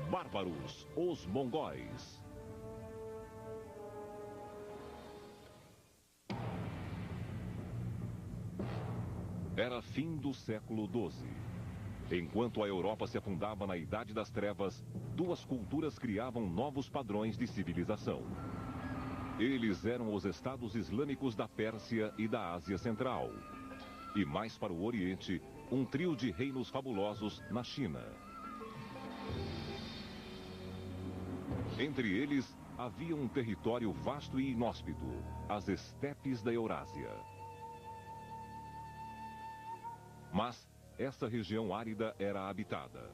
Bárbaros, os mongóis. Era fim do século XII. Enquanto a Europa se afundava na Idade das Trevas, duas culturas criavam novos padrões de civilização. Eles eram os Estados Islâmicos da Pérsia e da Ásia Central. E mais para o Oriente, um trio de reinos fabulosos na China. Entre eles, havia um território vasto e inóspito, as estepes da Eurásia. Mas essa região árida era habitada.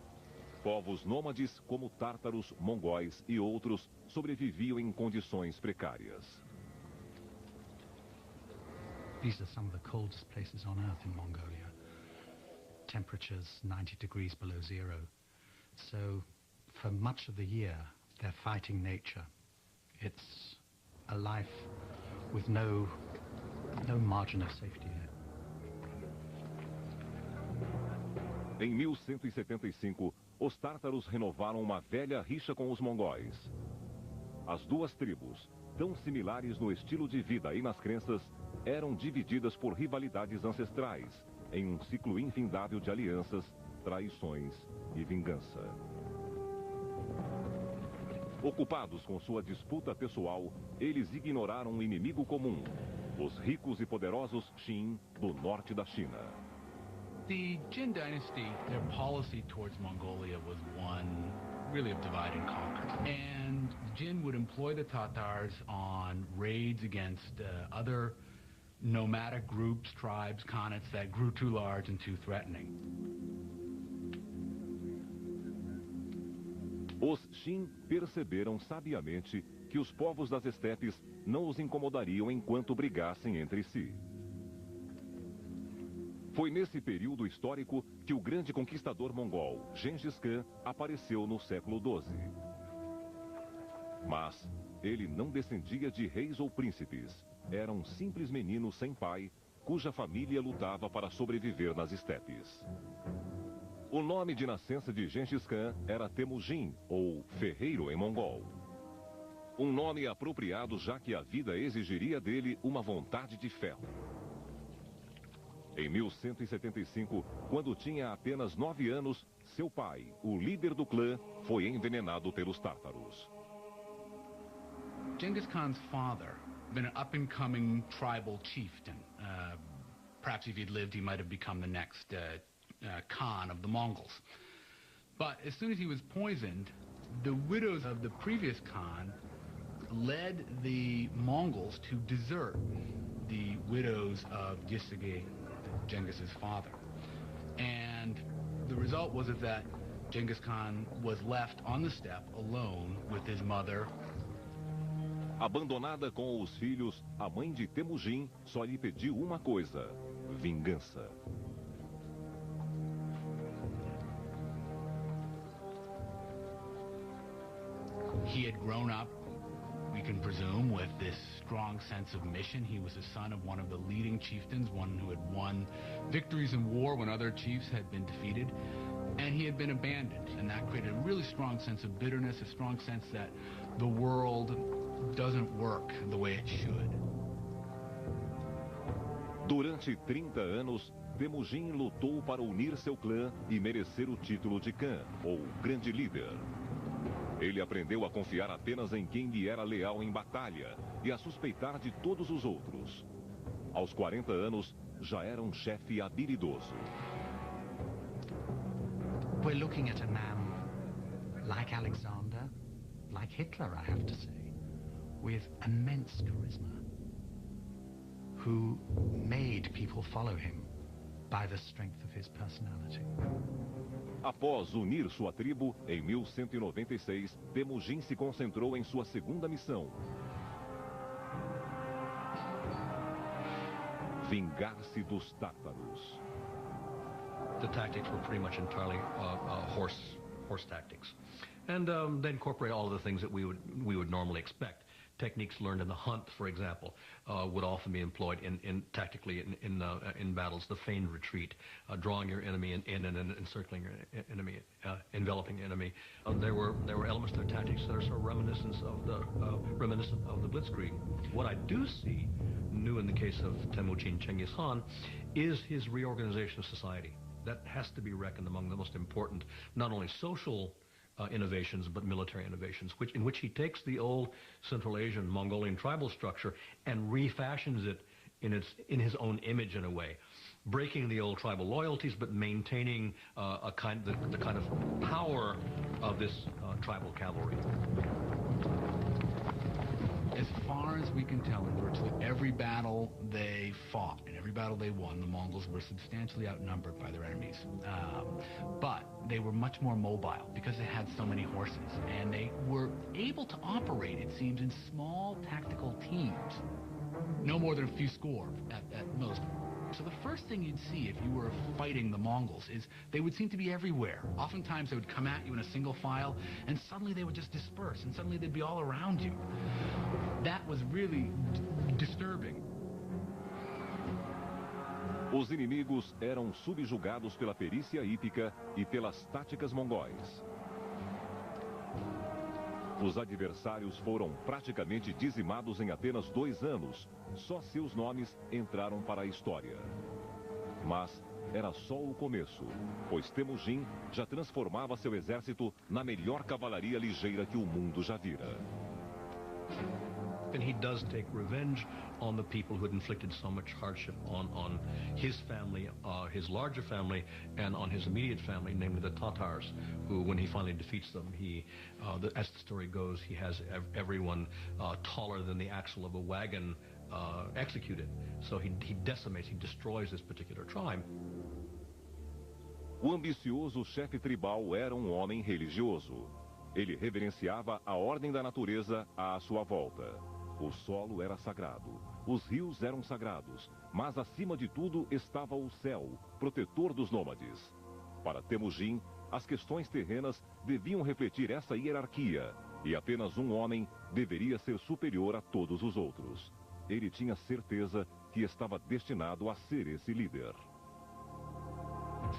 Povos nômades como tártaros, mongóis e outros sobreviviam em condições precárias. These are some of the coldest places on Earth in Mongolia. Temperatures 90 degrees below zero. So, for much of the year, they're fighting nature. It's a life with no margin of safety in it. Em 1175, os tártaros renovaram uma velha rixa com os mongóis. As duas tribos, tão similares no estilo de vida e nas crenças, eram divididas por rivalidades ancestrais, em um ciclo infindável de alianças, traições e vingança. Ocupados com sua disputa pessoal, eles ignoraram um inimigo comum, os ricos e poderosos Qin do norte da China. The Jin dynasty, their policy towards Mongolia was one really of divide and conquer. And Jin would employ the Tatars on raids against other nomadic groups, tribes, khanates that grew too large and too threatening. Os Qin perceberam sabiamente que os povos das estepes não os incomodariam enquanto brigassem entre si. Foi nesse período histórico que o grande conquistador mongol, Gengis Khan, apareceu no século XII. Mas ele não descendia de reis ou príncipes. Era um simples menino sem pai, cuja família lutava para sobreviver nas estepes. O nome de nascença de Gengis Khan era Temujin, ou ferreiro em mongol. Um nome apropriado já que a vida exigiria dele uma vontade de ferro. Em 1175, quando tinha apenas 9 anos, seu pai, o líder do clã, foi envenenado pelos tártaros. Genghis Khan's father, been an up-and-coming tribal chieftain. Perhaps if he'd lived, he might have become the next Khan of the Mongols. But as soon as he was poisoned, the widows of the previous Khan led the Mongols to desert the widows of Gisige, Genghis's father. And the result was that Genghis Khan was left on the steppe alone with his mother. Abandonada com os filhos, a mãe de Temujin só lhe pediu uma coisa: vingança. He had grown up, we can presume, with this strong sense of mission. He was the son of one of the leading chieftains, one who had won victories in war when other chiefs had been defeated. And he had been abandoned, and that created a really strong sense of bitterness, a strong sense that the world doesn't work the way it should. Durante 30 anos, Temujin lutou para unir seu clã e merecer o título de Khan, ou grande líder. Ele aprendeu a confiar apenas em quem lhe era leal em batalha e a suspeitar de todos os outros. Aos 40 anos, já era um chefe habilidoso. We're looking at a man like Alexander, like Hitler, I have to say, with immense charisma, who made people follow him by the strength of his personality. Após unir sua tribo, em 1196, Temujin se concentrou em sua segunda missão: vingar-se dos tártaros. The tactics were pretty much entirely horse tactics, and they incorporate all of the things that we would normally expect. techniques learned in the hunt, for example, would often be employed tactically in battles. The feigned retreat, drawing your enemy in and encircling your enemy, enveloping the enemy. There were elements to their tactics that are sort of reminiscent of the Blitzkrieg. What I do see new in the case of Temujin Chengiz Khan is his reorganization of society. That has to be reckoned among the most important, not only social innovations, but military innovations, in which he takes the old Central Asian Mongolian tribal structure and refashions it in his own image in a way, breaking the old tribal loyalties, but maintaining the kind of power of this tribal cavalry. As far as we can tell, in virtually every battle they fought, in every battle they won, the Mongols were substantially outnumbered by their enemies. But they were much more mobile because they had so many horses, and they were able to operate, it seems, in small tactical teams. No more than a few score at most. So the first thing you'd see if you were fighting the Mongols is they would seem to be everywhere. Oftentimes they would come at you in a single file, and suddenly they would just disperse, and suddenly they'd be all around you. That was really disturbing. Os inimigos eram subjugados pela perícia hípica e pelas táticas mongóis. Os adversários foram praticamente dizimados em apenas 2 anos. Só seus nomes entraram para a história. Mas era só o começo, pois Temujin já transformava seu exército na melhor cavalaria ligeira que o mundo já vira. And he does take revenge on the people who had inflicted so much hardship on his family, his larger family, and on his immediate family, namely the Tatars, who, when he finally defeats them, as the story goes, he has everyone taller than the axle of a wagon executed. So he decimates, he destroys this particular tribe. O ambicioso chefe tribal era um homem religioso. Ele reverenciava a ordem da natureza à sua volta. O solo era sagrado, os rios eram sagrados, mas acima de tudo estava o céu, protetor dos nômades. Para Temujin, as questões terrenas deviam refletir essa hierarquia, e apenas um homem deveria ser superior a todos os outros. Ele tinha certeza que estava destinado a ser esse líder.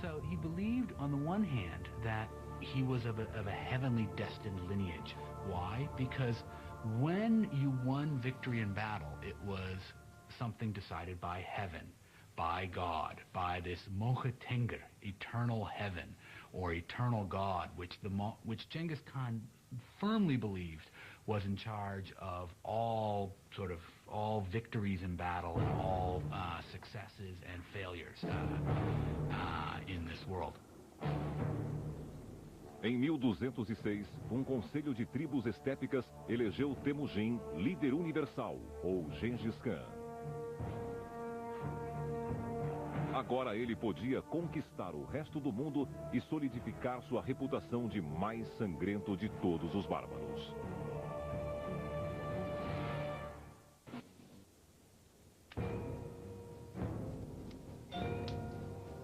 So he believed, on the one hand, that he was of a heavenly destined lineage. Why? Because when you won victory in battle, it was something decided by heaven, by God, by this Mohatenger, eternal heaven, or eternal God, which Genghis Khan firmly believed was in charge of all victories in battle and all successes and failures in this world. Em 1206, conselho de tribos estépicas elegeu Temujin líder universal, ou Gengis Khan. Agora ele podia conquistar o resto do mundo e solidificar sua reputação de mais sangrento de todos os bárbaros.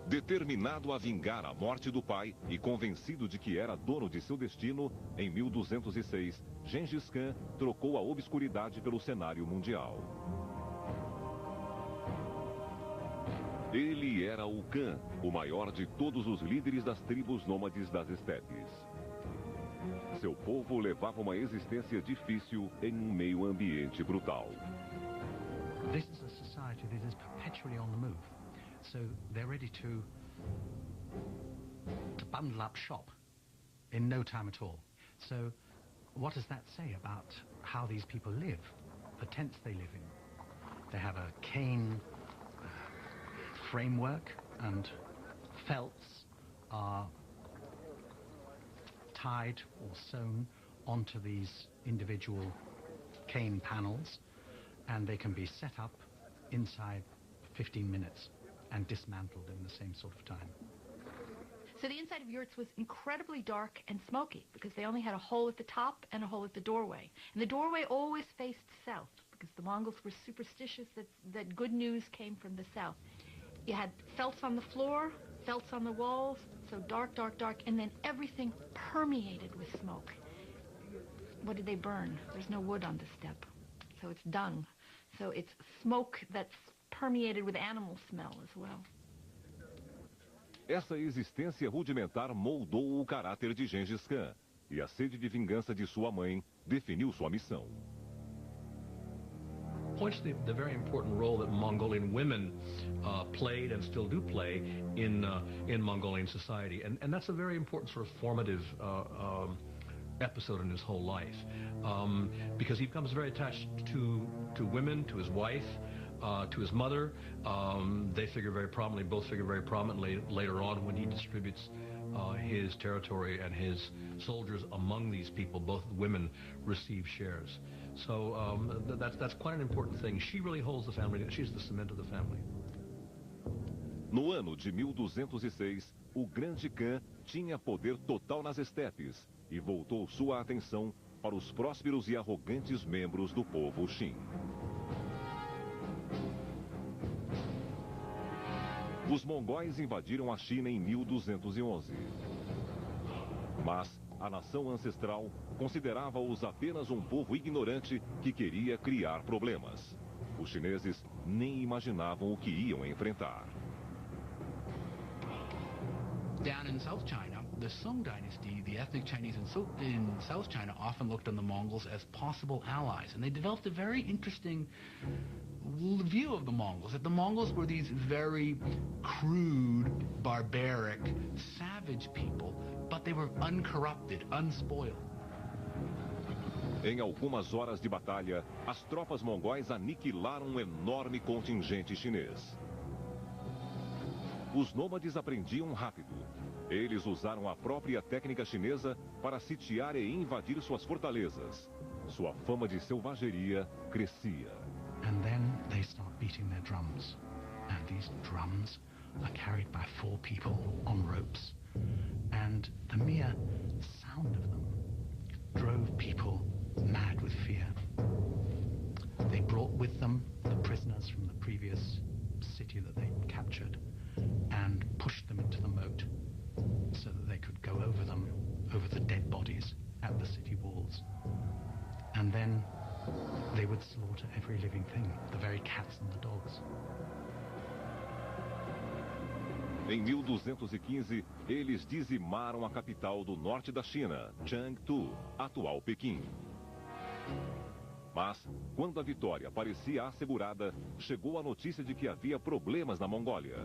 Determinado a vingar a morte do pai e convencido de que era dono de seu destino, em 1206, Gengis Khan trocou a obscuridade pelo cenário mundial. Ele era o Khan, o maior de todos os líderes das tribos nômades das estepes. Seu povo levava uma existência difícil em um meio ambiente brutal. This is a society that is perpetually on the move. So they're ready to bundle up shop in no time at all. So what does that say about how these people live, the tents they live in? They have a cane framework, and felts are tied or sewn onto these individual cane panels, and they can be set up inside 15 minutes and dismantled in the same sort of time. So the inside of yurts was incredibly dark and smoky because they only had a hole at the top and a hole at the doorway. And the doorway always faced south because the Mongols were superstitious that good news came from the south. You had felts on the floor, felts on the walls, so dark, dark, dark, and then everything permeated with smoke. What did they burn? There's no wood on the steppe. so it's dung. So it's smoke that's permeated with animal smell as well. Essa existência rudimentar moldou o caráter de Gengis Khan, e a sede de vingança de sua mãe definiu sua missão. Points to the very important role that Mongolian women played and still do play in Mongolian society, and that's a very important sort of formative episode in his whole life, because he becomes very attached to women, to his wife, to his mother. They figure very prominently, both figure very prominently later on when he distributes his territory and his soldiers among these people. Both women receive shares. So that's quite an important thing. She really holds the family. She's the cement of the family. No ano de 1206, o grande Khan tinha poder total nas estepes e voltou sua atenção para os prósperos e arrogantes membros do povo Xin. Os mongóis invadiram a China em 1211. Mas a nação ancestral considerava-os apenas um povo ignorante que queria criar problemas. Os chineses nem imaginavam o que iam enfrentar. Down in South China, the Song dynasty, the ethnic Chinese in South China often looked on the Mongols as possible allies. And they developed a very interesting view of the Mongols, that the Mongols were these very crude, barbaric, savage people, but they were uncorrupted, unspoiled. Em algumas horas de batalha, as tropas mongóis aniquilaram um enorme contingente chinês. Os nômades aprendiam rápido. Eles usaram a própria técnica chinesa para sitiar e invadir suas fortalezas. Sua fama de selvageria crescia. And then they start beating their drums. And these drums are carried by 4 people on ropes. And the mere sound of them drove people mad with fear. They brought with them the prisoners from the previous city that they captured and pushed them into the moat so that they could go over them, over the dead bodies at the city walls. And then they would slaughter every living thing, the very cats and the dogs. Em 1215, eles dizimaram a capital do norte da China, Chengdu, atual Pequim. Mas, quando a vitória parecia assegurada, chegou a notícia de que havia problemas na Mongólia.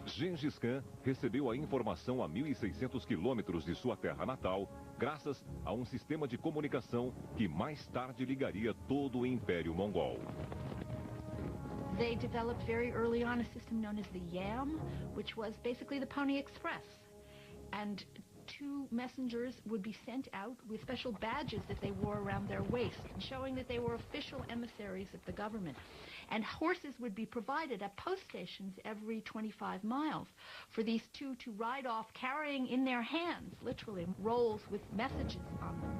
Gengis Khan recebeu a informação a 1.600 quilômetros de sua terra natal, graças a um sistema de comunicação que mais tarde ligaria todo o Império Mongol. They developed very early on a system known as the YAM, which was basically the Pony Express. And 2 messengers would be sent out with special badges that they wore around their waist, showing that they were official emissaries of the government. And horses would be provided at post stations every 25 miles for these 2 to ride off carrying in their hands, literally, rolls with messages on them.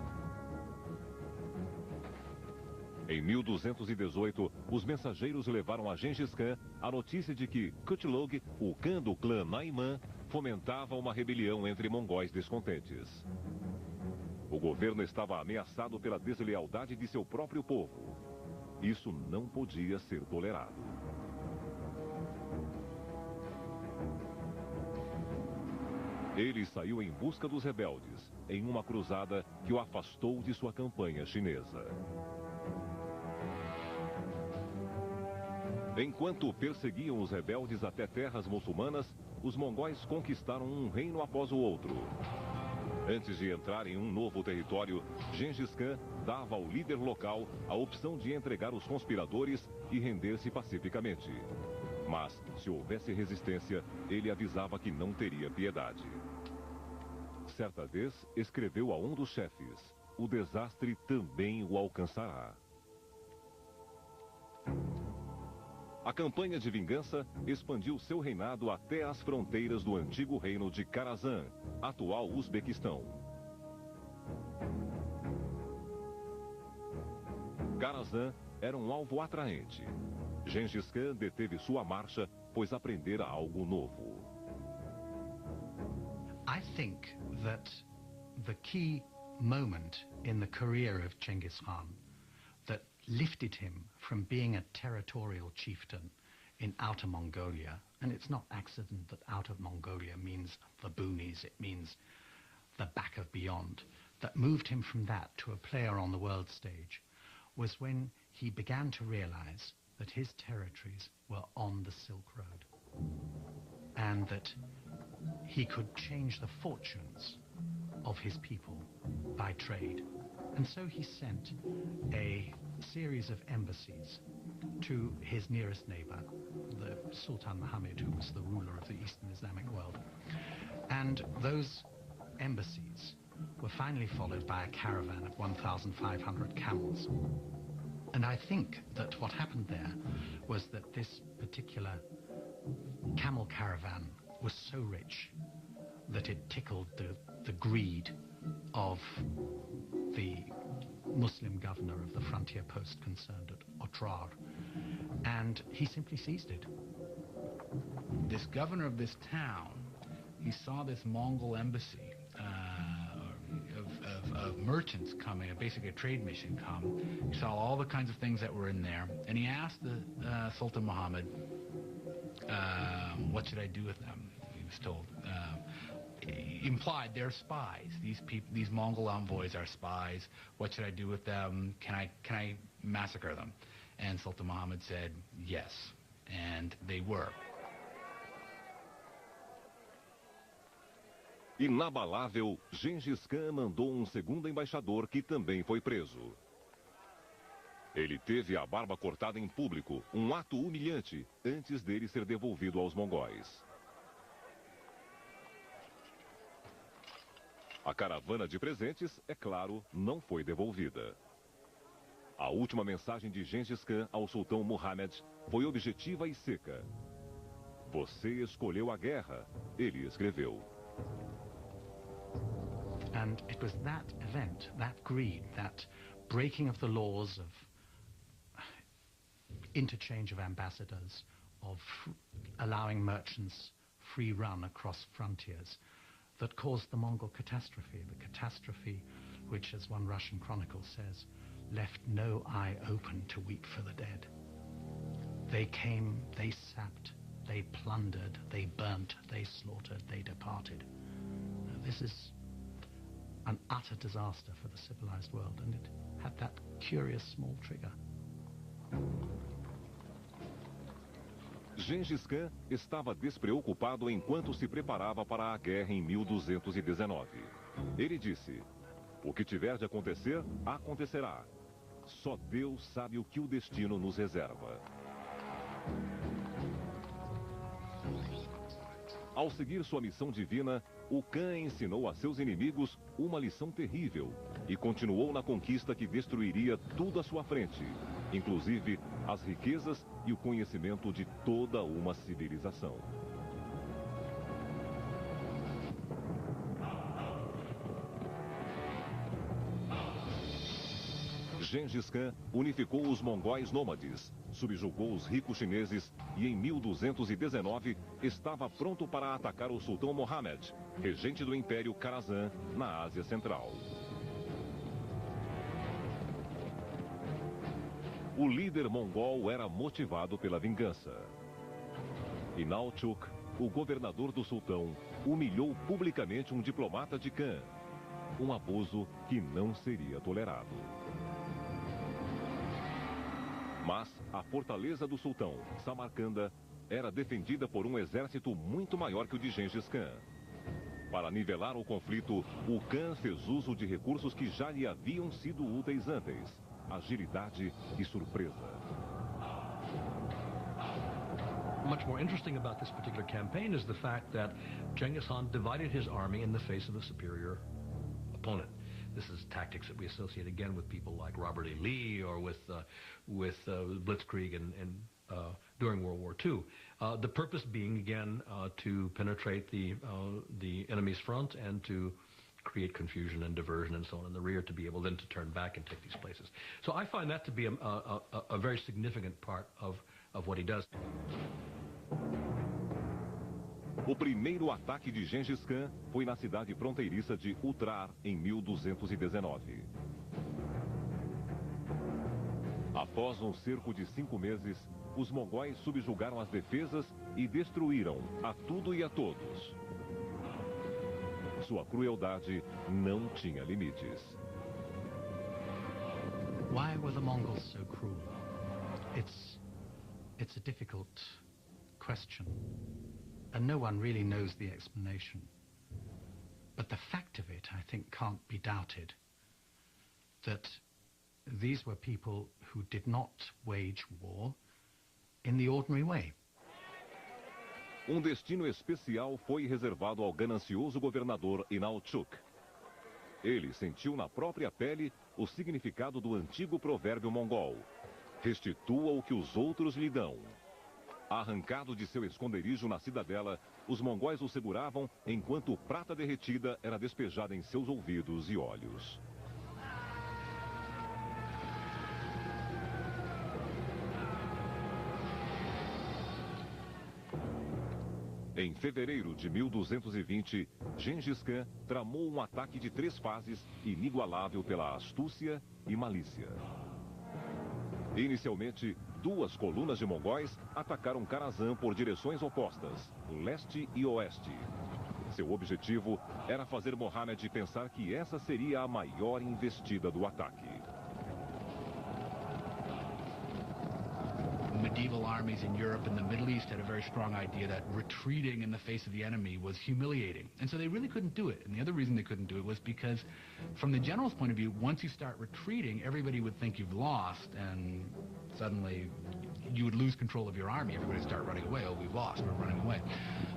Em 1218, os mensageiros levaram a Gengis Khan a notícia de que Kutlug, o Khan do clã Naiman, fomentava uma rebelião entre mongóis descontentes. O governo estava ameaçado pela deslealdade de seu próprio povo. Isso não podia ser tolerado. Ele saiu em busca dos rebeldes, em uma cruzada que o afastou de sua campanha chinesa. Enquanto perseguiam os rebeldes até terras muçulmanas, os mongóis conquistaram um reino após o outro. Antes de entrar em um novo território, Gengis Khan dava ao líder local a opção de entregar os conspiradores e render-se pacificamente. Mas, se houvesse resistência, ele avisava que não teria piedade. Certa vez, escreveu a um dos chefes: "O desastre também o alcançará." A campanha de vingança expandiu seu reinado até as fronteiras do antigo reino de Karazhan, atual Uzbequistão. Karazhan era um alvo atraente. Gengis Khan deteve sua marcha, pois aprendera algo novo. I think that the key moment in the career of Genghis Khan that lifted him from being a territorial chieftain in Outer Mongolia, and it's not accident that Outer Mongolia means the boonies, it means the back of beyond, that moved him from that to a player on the world stage, was when he began to realize that his territories were on the Silk Road and that he could change the fortunes of his people by trade. And so he sent a series of embassies to his nearest neighbor, the Sultan Muhammad, who was the ruler of the Eastern Islamic world. And those embassies were finally followed by a caravan of 1,500 camels. And I think that what happened there was that this particular camel caravan was so rich that it tickled the greed of the Muslim governor of the frontier post concerned at Otrar, and he simply seized it. This governor of this town, he saw this Mongol embassy of merchants coming, basically a trade mission come. He saw all the kinds of things that were in there, and he asked the Sultan Muhammad, what should I do with them? He was told. Implied they're spies. These Mongol envoys are spies. What should I do with them? Can I massacre them? And Sultan Muhammad said yes, and they were. Inabalável, Gengis Khan mandou segundo embaixador que também foi preso. Ele teve a barba cortada em público, ato humilhante, antes dele ser devolvido aos mongóis. A caravana de presentes, é claro, não foi devolvida. A última mensagem de Gengis Khan ao sultão Muhammad foi objetiva e seca. Você escolheu a guerra, ele escreveu. And it was that event, that greed, that breaking of the laws of interchange of ambassadors, of allowing merchants free run across frontiers, that caused the Mongol catastrophe, the catastrophe which, as one Russian chronicle says, left no eye open to weep for the dead. They came, they sapped, they plundered, they burnt, they slaughtered, they departed. This is an utter disaster for the civilized world, and it had that curious small trigger. Gengis Khan estava despreocupado enquanto se preparava para a guerra em 1219. Ele disse: o que tiver de acontecer, acontecerá. Só Deus sabe o que o destino nos reserva. Ao seguir sua missão divina, o Khan ensinou a seus inimigos uma lição terrível e continuou na conquista que destruiria tudo à sua frente, inclusive as riquezas e o conhecimento de toda uma civilização. Gengis Khan unificou os mongóis nômades, subjugou os ricos chineses e em 1219 estava pronto para atacar o sultão Muhammad, regente do Império Kharazan, na Ásia Central. O líder mongol era motivado pela vingança. Inalchuk, o governador do sultão, humilhou publicamente um diplomata de Khan, abuso que não seria tolerado. Mas a fortaleza do sultão, Samarcanda, era defendida por um exército muito maior que o de Gengis Khan. Para nivelar o conflito, o Khan fez uso de recursos que já lhe haviam sido úteis antes: agilidade e surpresa. Much more interesting about this particular campaign is the fact that Genghis Khan divided his army in the face of a superior opponent. This is tactics that we associate again with people like Robert E. Lee or with Blitzkrieg during World War II. The purpose being again to penetrate the enemy's front and to create confusion and diversion and so on in the rear, to be able then to turn back and take these places. So I find that to be a very significant part of what he does. O primeiro ataque de Gengis Khan foi na cidade fronteiriça de Uttrar, em 1219. Após um cerco de 5 meses, os mongóis subjugaram as defesas e destruíram a tudo e a todos. Sua crueldade não tinha limites. Why were the Mongols so cruel? It's a difficult question, and no one really knows the explanation. But the fact of it, I think, can't be doubted, that these were people who did not wage war in the ordinary way. Um destino especial foi reservado ao ganancioso governador Inalchuk. Ele sentiu na própria pele o significado do antigo provérbio mongol: restitua o que os outros lhe dão. Arrancado de seu esconderijo na cidadela, os mongóis o seguravam enquanto prata derretida era despejada em seus ouvidos e olhos. Em fevereiro de 1220, Gengis Khan tramou um ataque de 3 fases, inigualável pela astúcia e malícia. Inicialmente, 2 colunas de mongóis atacaram Karazhan por direções opostas, leste e oeste. Seu objetivo era fazer Mohammed pensar que essa seria a maior investida do ataque. Medieval armies in Europe and the Middle East had a very strong idea that retreating in the face of the enemy was humiliating. And so they really couldn't do it. And the other reason they couldn't do it was because, from the general's point of view, once you start retreating, everybody would think you've lost, and suddenly you would lose control of your army. Everybody would start running away. Oh, we've lost. We're running away.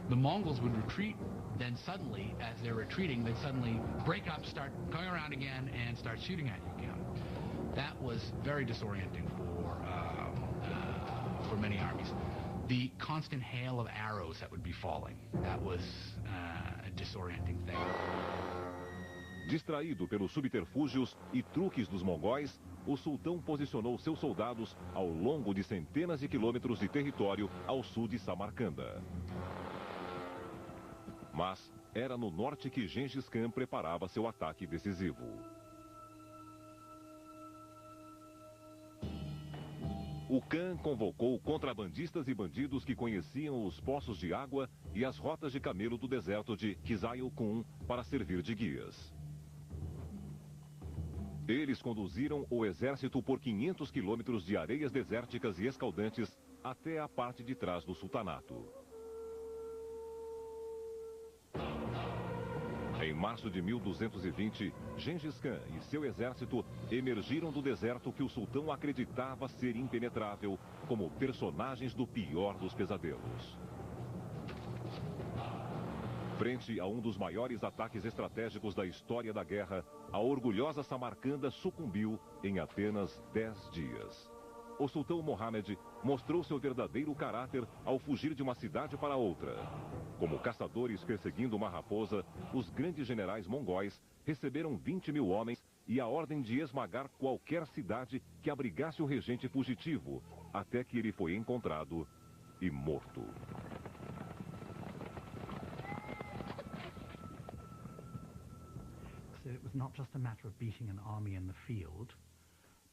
The Mongols would retreat. Then suddenly, as they're retreating, they'd suddenly break up, start going around again, and start shooting at you again. That was very disorienting for many armies. The constant hail of arrows that would be falling, that was a disorienting thing. Distraído pelos subterfúgios e truques dos mongóis, o sultão posicionou seus soldados ao longo de centenas de quilômetros de território ao sul de Samarcanda. Mas era no norte que Gengis Khan preparava seu ataque decisivo. O Khan convocou contrabandistas e bandidos que conheciam os poços de água e as rotas de camelo do deserto de Kizayokun para servir de guias. Eles conduziram o exército por 500 quilômetros de areias desérticas e escaldantes até a parte de trás do sultanato. Em março de 1220, Gengis Khan e seu exército emergiram do deserto que o sultão acreditava ser impenetrável, como personagens do pior dos pesadelos. Frente a um dos maiores ataques estratégicos da história da guerra, a orgulhosa Samarcanda sucumbiu em apenas 10 dias. O sultão Mohammed mostrou seu verdadeiro caráter ao fugir de uma cidade para outra. Como caçadores perseguindo uma raposa, os grandes generais mongóis receberam 20.000 homens e a ordem de esmagar qualquer cidade que abrigasse o regente fugitivo, até que ele foi encontrado e morto. So it was not just a matter of beating an army in the field,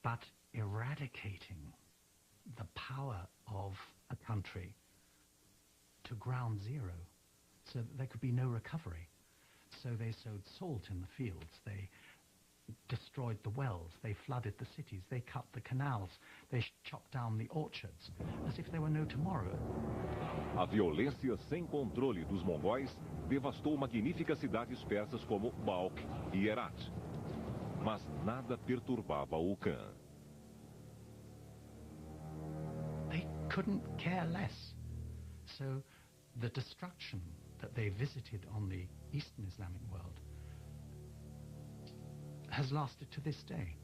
but eradicating the power of a country to ground zero, so that there could be no recovery. So they sowed salt in the fields, they destroyed the wells, they flooded the cities, they cut the canals, they chopped down the orchards, as if there were no tomorrow. A violência sem controle dos mongóis devastou magníficas cidades persas como Balkh e Herat. Mas nada perturbava o Khan. They couldn't care less. So the destruction that they visited on the Eastern Islamic world has lasted to this day.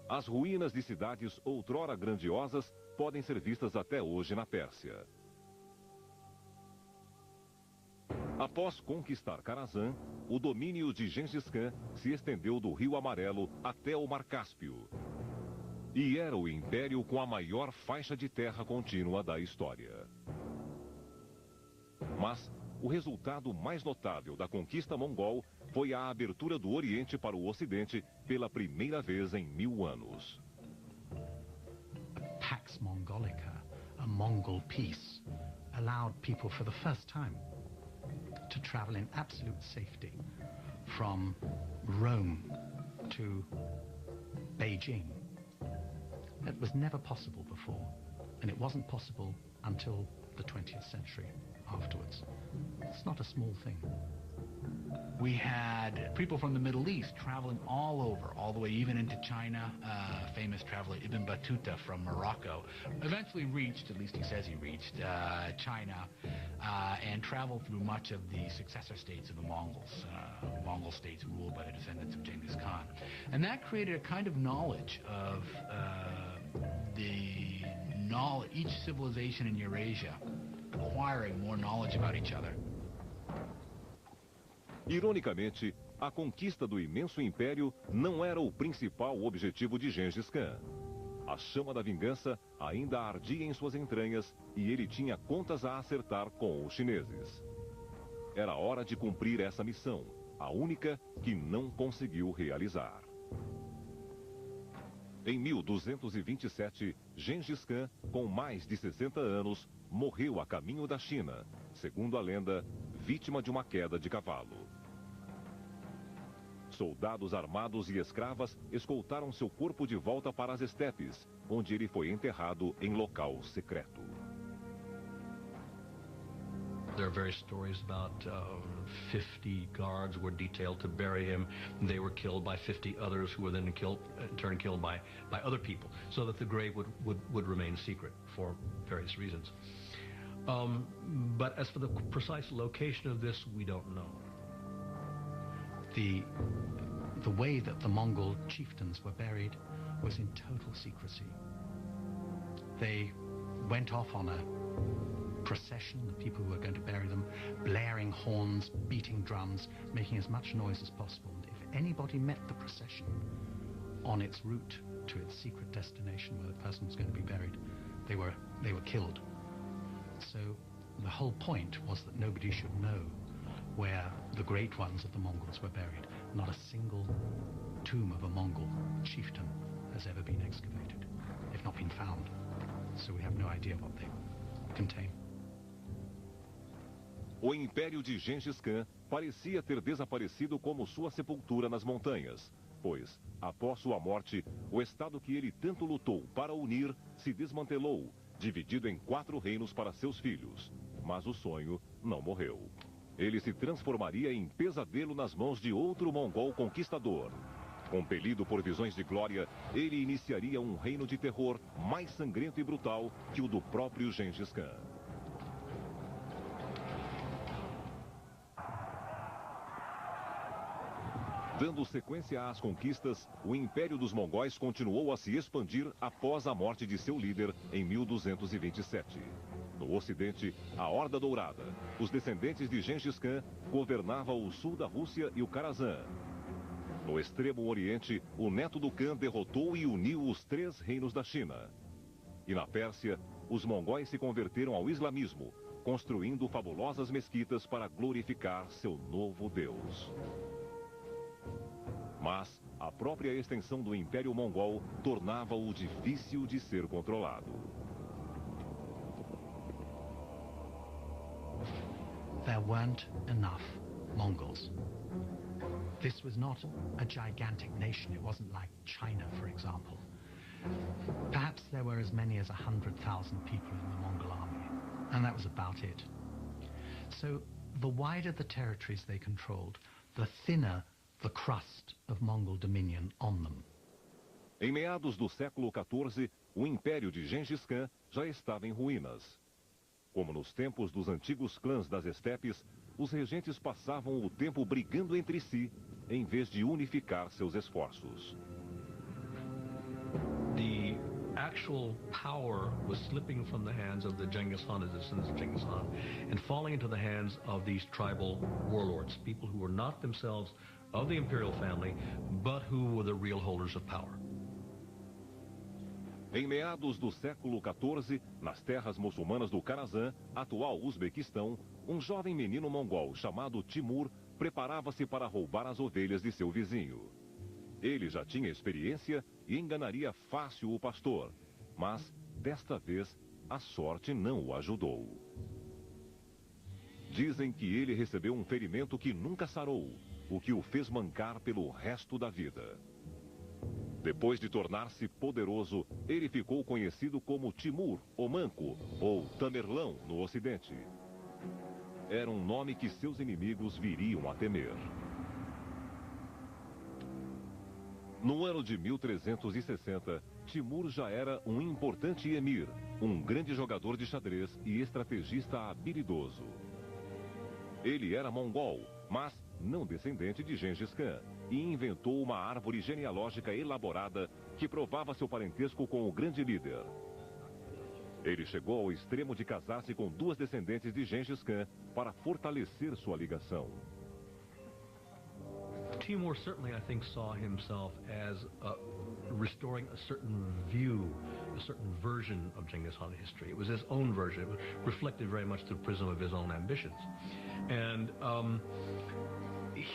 As ruínas de cidades outrora grandiosas podem ser vistas até hoje na Pérsia. Após conquistar Karazhan, o domínio de Gengis Khan se estendeu do Rio Amarelo até o Mar Cáspio. E era o império com a maior faixa de terra contínua da história. Mas o resultado mais notável da conquista mongol foi a abertura do Oriente para o Ocidente pela primeira vez em 1000 anos. Pax Mongolica, a Mongol peace, allowed people for the first time to travel in absolute safety from Rome to Beijing. That was never possible before, and it wasn't possible until the 20th century afterwards. It's not a small thing. We had people from the Middle East traveling all over, all the way even into China. Famous traveler Ibn Battuta from Morocco eventually reached, at least he says he reached, China and traveled through much of the successor states of the Mongols, Mongol states ruled by the descendants of Genghis Khan. And that created a kind of knowledge of each civilization in Eurasia acquiring more knowledge about each other. Ironicamente, a conquista do imenso império não era o principal objetivo de Gengis Khan. A chama da vingança ainda ardia em suas entranhas e ele tinha contas a acertar com os chineses. Era hora de cumprir essa missão, a única que não conseguiu realizar. Em 1227, Gengis Khan, com mais de 60 anos, morreu a caminho da China, segundo a lenda, vítima de uma queda de cavalo. Soldados armados e escravas escoltaram seu corpo de volta para as estepes, onde ele foi enterrado em local secreto. There are various stories about 50 guards were detailed to bury him. They were killed by 50 others who were then in turn killed by other people, so that the grave would remain secret for various reasons. But as for the precise location of this, we don't know. The way that the Mongol chieftains were buried was in total secrecy. They went off on a procession, the people who were going to bury them, blaring horns, beating drums, making as much noise as possible. And if anybody met the procession on its route to its secret destination where the person was going to be buried, they were killed. So the whole point was that nobody should know where the great ones of the Mongols were buried. Not a single tomb of a Mongol chieftain has ever been excavated. They've not been found, so we have no idea what they contain. O império de Gengis Khan parecia ter desaparecido como sua sepultura nas montanhas, pois, após sua morte, o estado que ele tanto lutou para unir se desmantelou, dividido em 4 reinos para seus filhos. Mas o sonho não morreu. Ele se transformaria em pesadelo nas mãos de outro mongol conquistador. Compelido por visões de glória, ele iniciaria um reino de terror mais sangrento e brutal que o do próprio Gengis Khan. Dando sequência às conquistas, o Império dos Mongóis continuou a se expandir após a morte de seu líder em 1227. No Ocidente, a Horda Dourada, os descendentes de Gengis Khan, governava o sul da Rússia e o Kharazan. No extremo Oriente, o neto do Khan derrotou e uniu os 3 reinos da China. E na Pérsia, os mongóis se converteram ao islamismo, construindo fabulosas mesquitas para glorificar seu novo Deus. Mas a própria extensão do Império Mongol tornava-o difícil de ser controlado. There weren't enough Mongols. This was not a gigantic nation. It wasn't like China, for example. Perhaps there were as many as 100,000 people in the Mongol army, and that was about it. So the wider the territories they controlled, the thinner the crust of Mongol dominion on them. Em meados do século XIV, o Império de Gengis Khan já estava em ruínas. Como nos tempos dos antigos clãs das estepes, os regentes passavam o tempo brigando entre si, em vez de unificar seus esforços. The actual power was slipping from the hands of the Genghis Khan, the descendants of Genghis Khan, and falling into the hands of these tribal warlords, people who were not themselves of the imperial family, but who were the real holders of power. Em meados do século XIV, nas terras muçulmanas do Karazan, atual Uzbequistão, um jovem menino mongol chamado Timur preparava-se para roubar as ovelhas de seu vizinho. Ele já tinha experiência e enganaria fácil o pastor, mas, desta vez, a sorte não o ajudou. Dizem que ele recebeu um ferimento que nunca sarou, o que o fez mancar pelo resto da vida. Depois de tornar-se poderoso, ele ficou conhecido como Timur, o Manco, ou Tamerlão no Ocidente. Era um nome que seus inimigos viriam a temer. No ano de 1360, Timur já era um importante emir, um grande jogador de xadrez e estrategista habilidoso. Ele era mongol, mas não descendente de Gengis Khan, e inventou uma árvore genealógica elaborada que provava seu parentesco com o grande líder. Ele chegou ao extremo de casar-se com duas descendentes de Gengis Khan para fortalecer sua ligação. Timur certainly, I think, saw himself as restoring a certain view, a certain version of Genghis Khan history. It was his own version. It was reflected very much through the prism of his own ambitions. And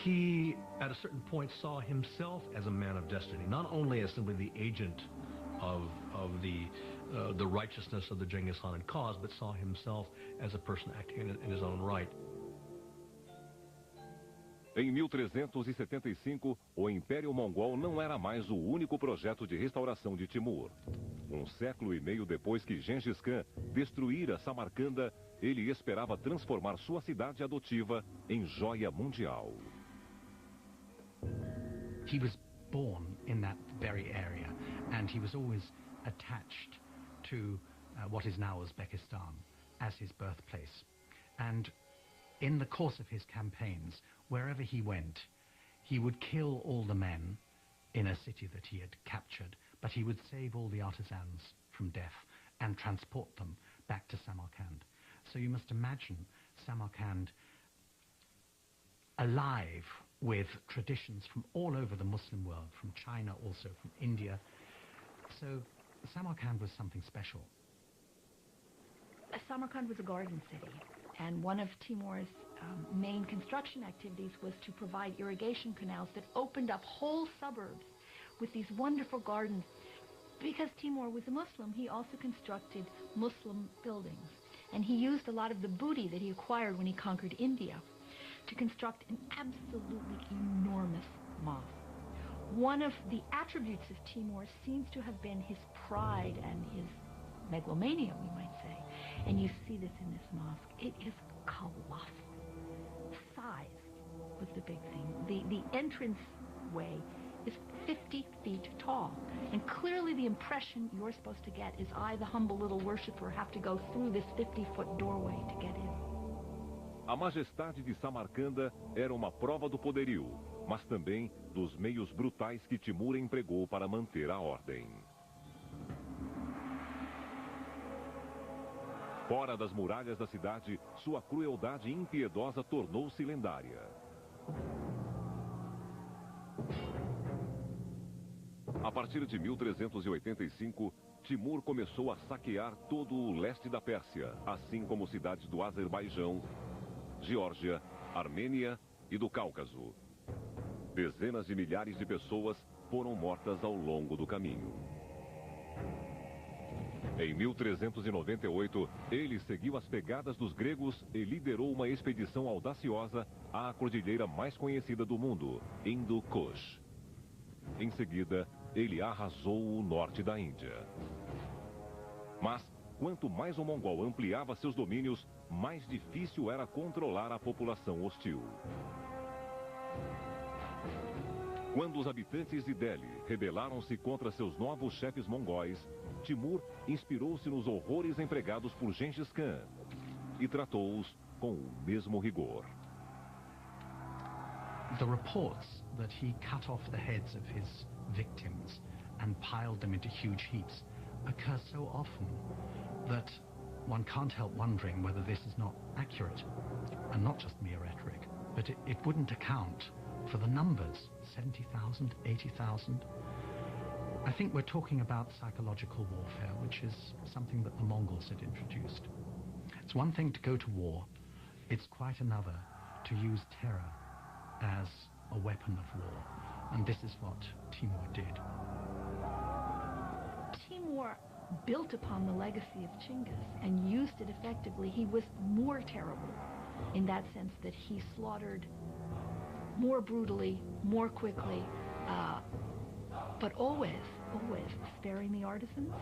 he, at a certain point, saw himself as a man of destiny, not only as simply the agent of the righteousness of the Genghis Khan cause, but saw himself as a person acting in his own right. Em 1375, o Império Mongol não era mais o único projeto de restauração de Timur. Um século e meio depois que Gengis Khan destruíra Samarcanda, ele esperava transformar sua cidade adotiva em joia mundial. He was born in that very area, and he was always attached to what is now Uzbekistan as his birthplace. And in the course of his campaigns, wherever he went, he would kill all the men in a city that he had captured, but he would save all the artisans from death and transport them back to Samarkand. So you must imagine Samarkand alive with traditions from all over the Muslim world, from China, also from India. So Samarkand was something special. Samarkand was a garden city, and one of Timur's main construction activities was to provide irrigation canals that opened up whole suburbs with these wonderful gardens. Because Timur was a Muslim, he also constructed Muslim buildings, and he used a lot of the booty that he acquired when he conquered India to construct an absolutely enormous mosque. One of the attributes of Timur seems to have been his pride and his megalomania, we might say. And you see this in this mosque. It is colossal. Size was the big thing. The entrance way is 50 feet tall. And clearly the impression you're supposed to get is I, the humble little worshiper, have to go through this 50-foot doorway to get in. A majestade de Samarcanda era uma prova do poderio, mas também dos meios brutais que Timur empregou para manter a ordem. Fora das muralhas da cidade, sua crueldade impiedosa tornou-se lendária. A partir de 1385, Timur começou a saquear todo o leste da Pérsia, assim como cidades do Azerbaijão, Geórgia, Armênia e do Cáucaso. Dezenas de milhares de pessoas foram mortas ao longo do caminho. Em 1398, ele seguiu as pegadas dos gregos e liderou uma expedição audaciosa à cordilheira mais conhecida do mundo, Hindu-Kush. Em seguida, ele arrasou o norte da Índia. Mas, quanto mais o mongol ampliava seus domínios, mais difícil era controlar a população hostil. Quando os habitantes de Delhi rebelaram-se contra seus novos chefes mongóis, Timur inspirou-se nos horrores empregados por Gengis Khan e tratou-os com o mesmo rigor. The reports that he cut off the heads of his victims and piled them into huge heaps occur so often that one can't help wondering whether this is not accurate, and not just mere rhetoric, but it wouldn't account for the numbers, 70,000, 80,000. I think we're talking about psychological warfare, which is something that the Mongols had introduced. It's one thing to go to war. It's quite another to use terror as a weapon of war. And this is what Timur did. Timur built upon the legacy of Chinggis and used it effectively. He was more terrible in that sense that he slaughtered more brutally, more quickly, but always sparing the artisans.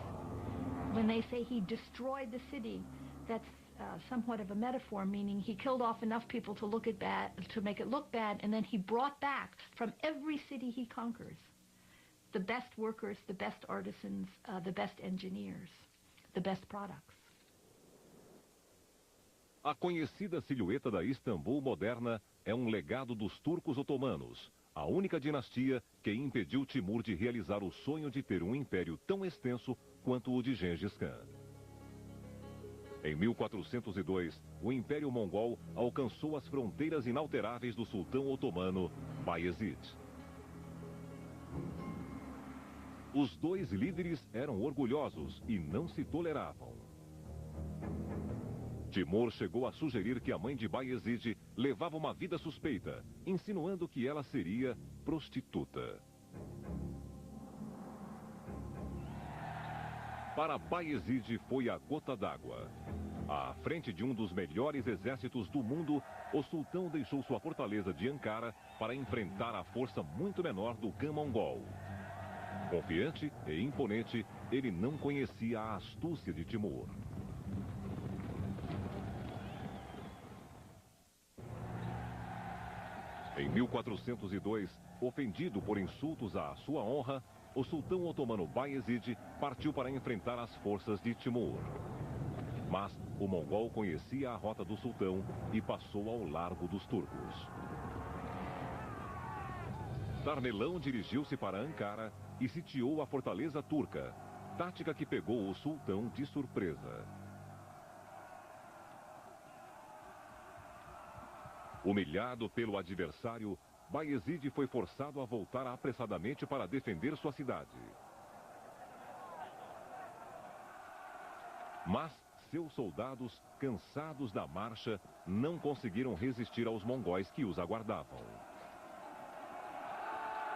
When they say he destroyed the city, that's somewhat of a metaphor, meaning he killed off enough people to make it look bad, and then he brought back from every city he conquers the best workers, the best artisans, the best engineers, the best products. A conhecida silhueta da Istambul moderna é um legado dos turcos otomanos, a única dinastia que impediu Timur de realizar o sonho de ter um império tão extenso quanto o de Gengis Khan. Em 1402, o Império Mongol alcançou as fronteiras inalteráveis do sultão otomano Bayezid. Os dois líderes eram orgulhosos e não se toleravam. Timur chegou a sugerir que a mãe de Bayezid levava uma vida suspeita, insinuando que ela seria prostituta. Para Bayezid foi a gota d'água. À frente de um dos melhores exércitos do mundo, o sultão deixou sua fortaleza de Ankara para enfrentar a força muito menor do Khan mongol. Confiante e imponente, ele não conhecia a astúcia de Timur. Em 1402, ofendido por insultos à sua honra, o sultão otomano Bayezid partiu para enfrentar as forças de Timur. Mas o mongol conhecia a rota do sultão e passou ao largo dos turcos. Tarmelão dirigiu-se para Ankara e sitiou a fortaleza turca, tática que pegou o sultão de surpresa. Humilhado pelo adversário, Bayezid foi forçado a voltar apressadamente para defender sua cidade. Mas seus soldados, cansados da marcha, não conseguiram resistir aos mongóis que os aguardavam.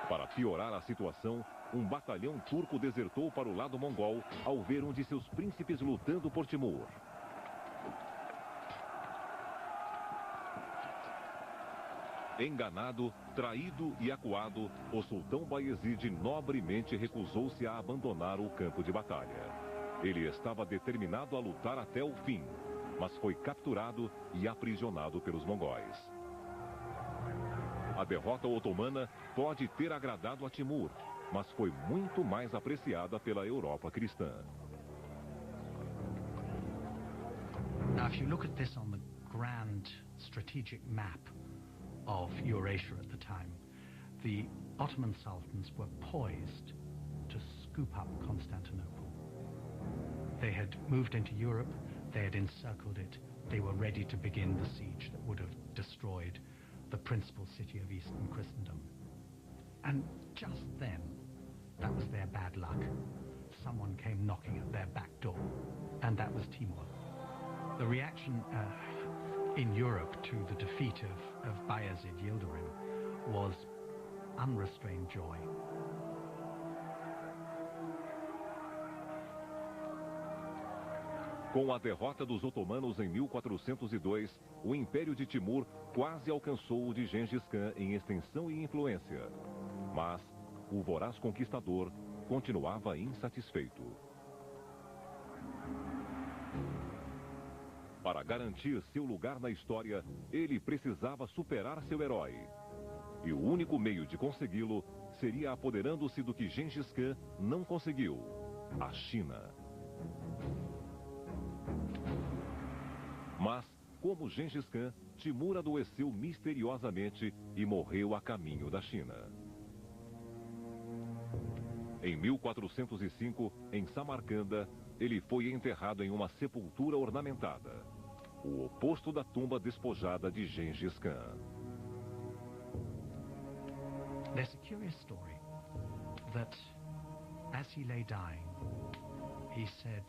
Para piorar a situação, um batalhão turco desertou para o lado mongol ao ver um de seus príncipes lutando por Timur. Enganado, traído e acuado, o sultão Bayezid nobremente recusou-se a abandonar o campo de batalha. Ele estava determinado a lutar até o fim, mas foi capturado e aprisionado pelos mongóis. A derrota otomana pode ter agradado a Timur, mas foi muito mais apreciada pela Europa cristã. Now, if you look at this on the grand strategic map of Eurasia at the time, the Ottoman sultans were poised to scoop up Constantinople. They had moved into Europe, they had encircled it, they were ready to begin the siege that would have destroyed the principal city of Eastern Christendom. And just then, that was their bad luck. Someone came knocking at their back door, and that was Timur. The reaction in Europe to the defeat of Bayezid Yildirim was unrestrained joy. Com a derrota dos otomanos em 1402, o Império de Timur quase alcançou o de Gengis Khan em extensão e influência. Mas o voraz conquistador continuava insatisfeito. Para garantir seu lugar na história, ele precisava superar seu herói. E o único meio de consegui-lo seria apoderando-se do que Gengis Khan não conseguiu: a China. Mas, como Gengis Khan, Timur adoeceu misteriosamente e morreu a caminho da China. Em 1405, em Samarcanda, ele foi enterrado em uma sepultura ornamentada, o oposto da tumba despojada de Gengis Khan. There's a curious story that As he lay dying, he said,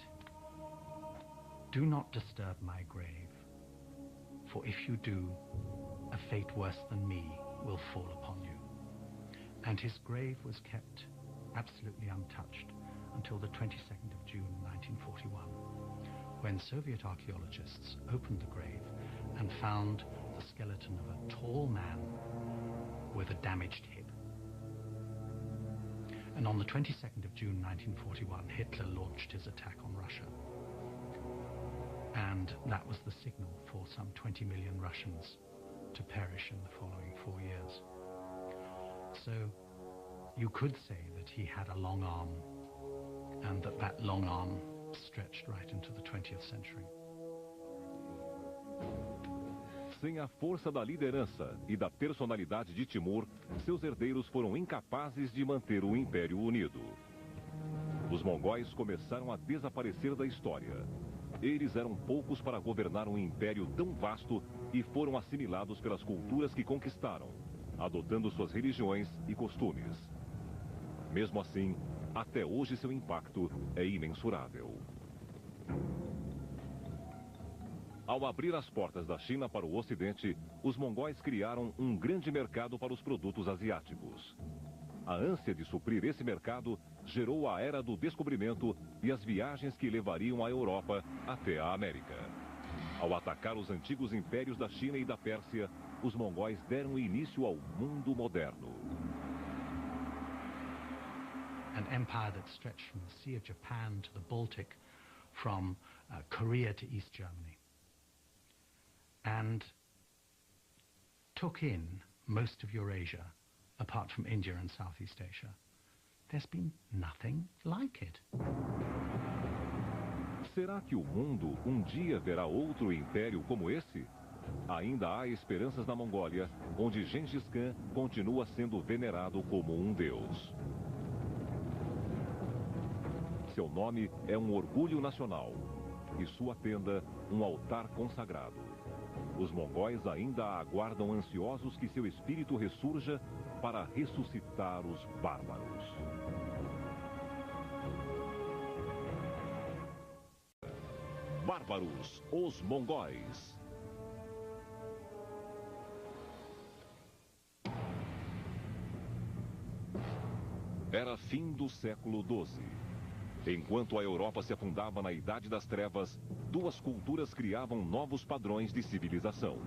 "Do not disturb my grave, for if you do, a fate worse than me will fall upon you." And his grave was kept absolutely untouched until the 22nd of June 1941, when Soviet archaeologists opened the grave and found the skeleton of a tall man with a damaged hip. And on the 22nd of June 1941, Hitler launched his attack on Russia. And that was the signal for some 20 million Russians to perish in the following 4 years. So you could say that he had a long arm, and that long arm stretched right into the 20th century. Sem a força da liderança e da personalidade de Timur, seus herdeiros foram incapazes de manter o Império unido. Os mongóis começaram a desaparecer da história. Eles eram poucos para governar um império tão vasto e foram assimilados pelas culturas que conquistaram, adotando suas religiões e costumes. Mesmo assim, até hoje seu impacto é imensurável. Ao abrir as portas da China para o Ocidente, os mongóis criaram um grande mercado para os produtos asiáticos. A ânsia de suprir esse mercado gerou a era do descobrimento e as viagens que levariam a Europa até a América. Ao atacar os antigos impérios da China e da Pérsia, os mongóis deram início ao mundo moderno. An empire that stretched from the Sea of Japan to the Baltic, from Korea to East Germany, and took in most of Eurasia, apart from India and Southeast Asia. There's been nothing like it. Será que o mundo um dia verá outro império como esse? Ainda há esperanças na Mongólia, onde Gengis Khan continua sendo venerado como um deus. Seu nome é um orgulho nacional e sua tenda um altar consagrado. Os mongóis ainda aguardam ansiosos que seu espírito ressurja para ressuscitar os bárbaros. Bárbaros, os mongóis. Era fim do século XII. Enquanto a Europa se afundava na Idade das Trevas, duas culturas criavam novos padrões de civilização.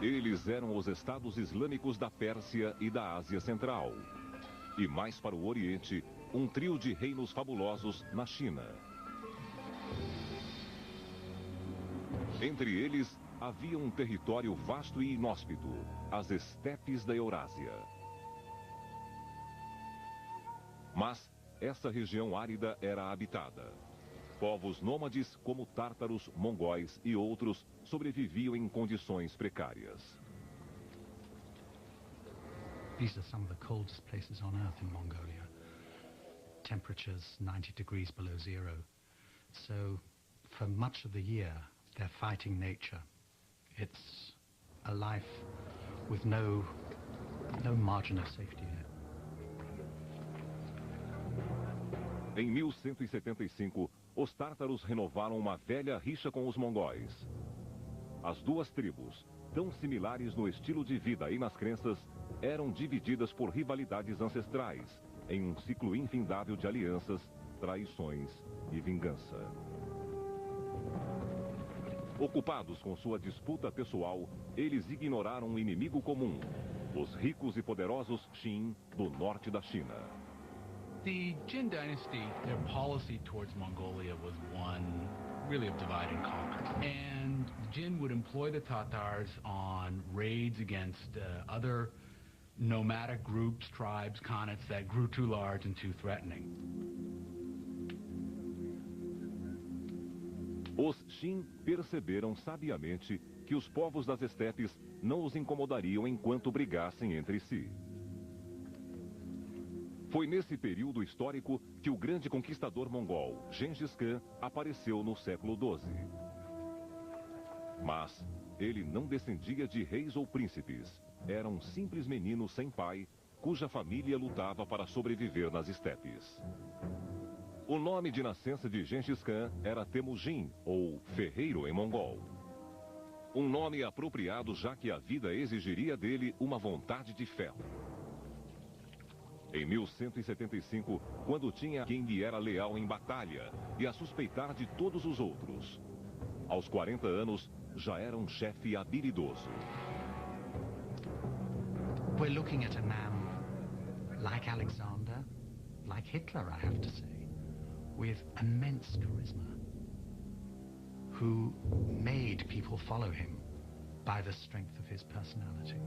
Eles eram os Estados Islâmicos da Pérsia e da Ásia Central. E mais para o Oriente, um trio de reinos fabulosos na China. Entre eles, havia um território vasto e inóspito, as estepes da Eurásia. Mas essa região árida era habitada. Povos nômades como tártaros, mongóis e outros sobreviviam em condições precárias. These are some of the coldest places on Earth in Mongolia. Temperatures 90 degrees below zero. So for much of the year, they're fighting nature. It's a life with no margin of safety in it. Em 1175, os tártaros renovaram uma velha rixa com os mongóis. As duas tribos, tão similares no estilo de vida e nas crenças, eram divididas por rivalidades ancestrais, em um ciclo infindável de alianças, traições e vingança. Ocupados com sua disputa pessoal, eles ignoraram um inimigo comum, os ricos e poderosos Qin do norte da China. The Jin dynasty, their policy towards Mongolia was one really of divide and conquer. And Jin would employ the Tatars on raids against other nomadic groups, tribes, khanates that grew too large and too threatening. Os Qin perceberam sabiamente que os povos das estepes não os incomodariam enquanto brigassem entre si. Foi nesse período histórico que o grande conquistador mongol, Gengis Khan, apareceu no século XII. Mas ele não descendia de reis ou príncipes. Era um simples menino sem pai, cuja família lutava para sobreviver nas estepes. O nome de nascença de Gengis Khan era Temujin, ou ferreiro em mongol. Um nome apropriado já que a vida exigiria dele uma vontade de ferro. Em 1175, quando tinha quem lhe era leal em batalha e a suspeitar de todos os outros. Aos 40 anos, já era um chefe habilidoso. We're looking at a man like Alexander, like Hitler, I have to say, with immense charisma, who made people follow him by the strength of his personality.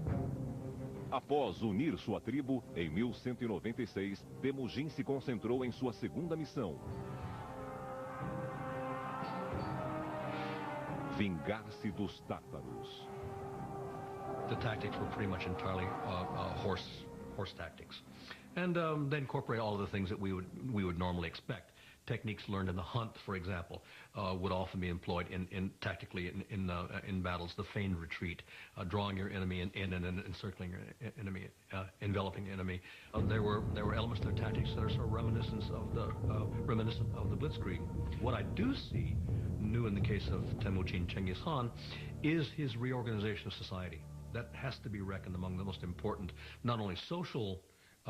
Após unir sua tribo, em 1196, Temujin se concentrou em sua segunda missão: vingar-se dos tártaros. The tactics were pretty much entirely horse tactics, and they incorporate all of the things that we would normally expect. Techniques learned in the hunt, for example, would often be employed tactically in battles. The feigned retreat, drawing your enemy in and encircling your enemy, enveloping enemy. There were elements to their tactics that are sort of reminiscent of the Blitzkrieg. What I do see new in the case of Temujin Genghis Khan is his reorganization of society. That has to be reckoned among the most important, not only social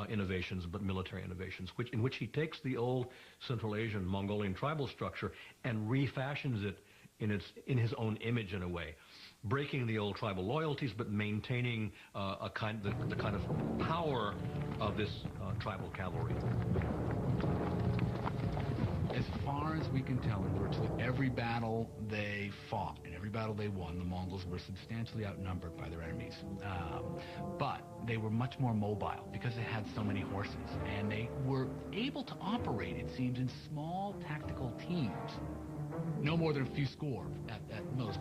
innovations, but military innovations, in which he takes the old Central Asian Mongolian tribal structure and refashions it in his own image in a way, breaking the old tribal loyalties, but maintaining the kind of power of this tribal cavalry. As far as we can tell, in virtually every battle they fought, in every battle they won, the Mongols were substantially outnumbered by their enemies. But they were much more mobile because they had so many horses, and they were able to operate, it seems, in small tactical teams. No more than a few score at most.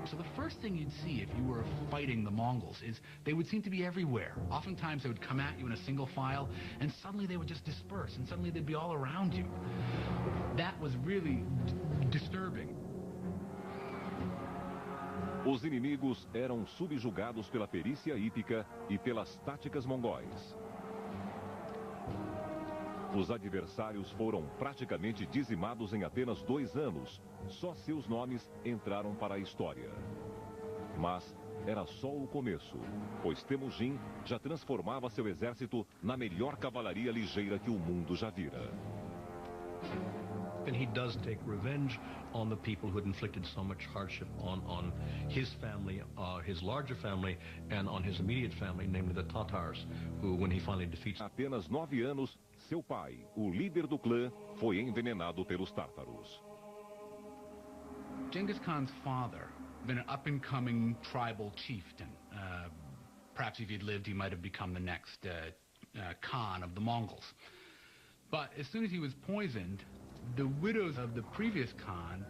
So the first thing you'd see if you were fighting the Mongols is they would seem to be everywhere. Oftentimes they would come at you in a single file, and suddenly they would just disperse, and suddenly they'd be all around you. That was really disturbing. Os inimigos eram subjugados pela perícia hípica e pelas táticas mongóis. Os adversários foram praticamente dizimados em apenas 2 anos. Só seus nomes entraram para a história. Mas era só o começo, pois Temujin já transformava seu exército na melhor cavalaria ligeira que o mundo já vira. And he does take revenge on the people who had inflicted so much hardship on his family, his larger family, and on his immediate family, namely the Tatars, who, when he finally defeats... Apenas 9 anos, seu pai, o líder do clã, foi envenenado pelos tártaros. Genghis Khan's father, been an up-and-coming tribal chieftain. Perhaps if he'd lived, he might have become the next Khan of the Mongols. But as soon as he was poisoned, the widows of the previous Khan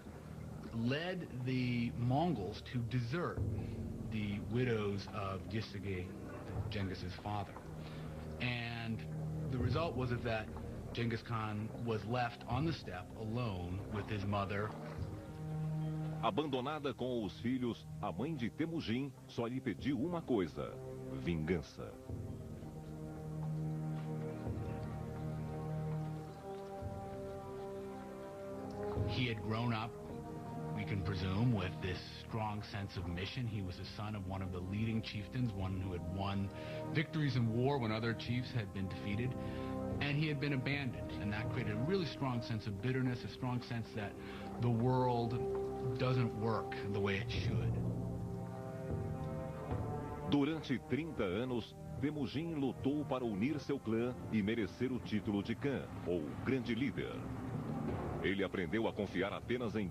led the Mongols to desert the widows of Gisige, Genghis's father. And the result was that Genghis Khan was left on the steppe alone with his mother. Abandonada com os filhos, a mãe de Temujin só lhe pediu uma coisa: vingança. He had grown up, we can presume, with this strong sense of mission. He was the son of one of the leading chieftains, one who had won victories in war when other chiefs had been defeated. And he had been abandoned, and that created a really strong sense of bitterness, a strong sense that the world doesn't work the way it should. Durante 30 anos, Temujin lutou para unir seu clã e merecer o título de Khan, ou Grande Líder. Ele aprendeu a confiar apenas em